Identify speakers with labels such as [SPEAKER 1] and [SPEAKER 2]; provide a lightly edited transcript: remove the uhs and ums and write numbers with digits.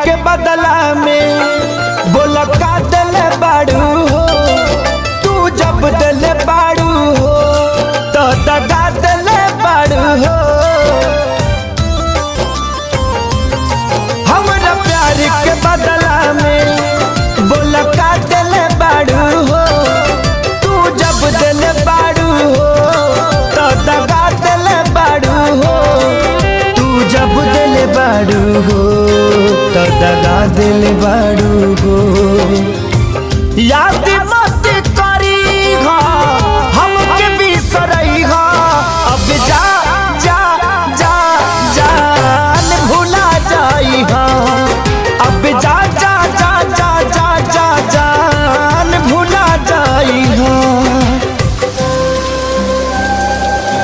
[SPEAKER 1] के बदला में बोला का दिल बाड़ू हो। तू जब दिल बाड़ू हो तो दगा दिल बाड़ू हो। हमरा प्यार के बदला में बोला का दिल बाड़ू हो। तू जब दिल बाड़ू हो तो दगा दिल बाड़ू हो। तू जब दिल बाड़ू हो तो दगा दिल बाड़ू हो। या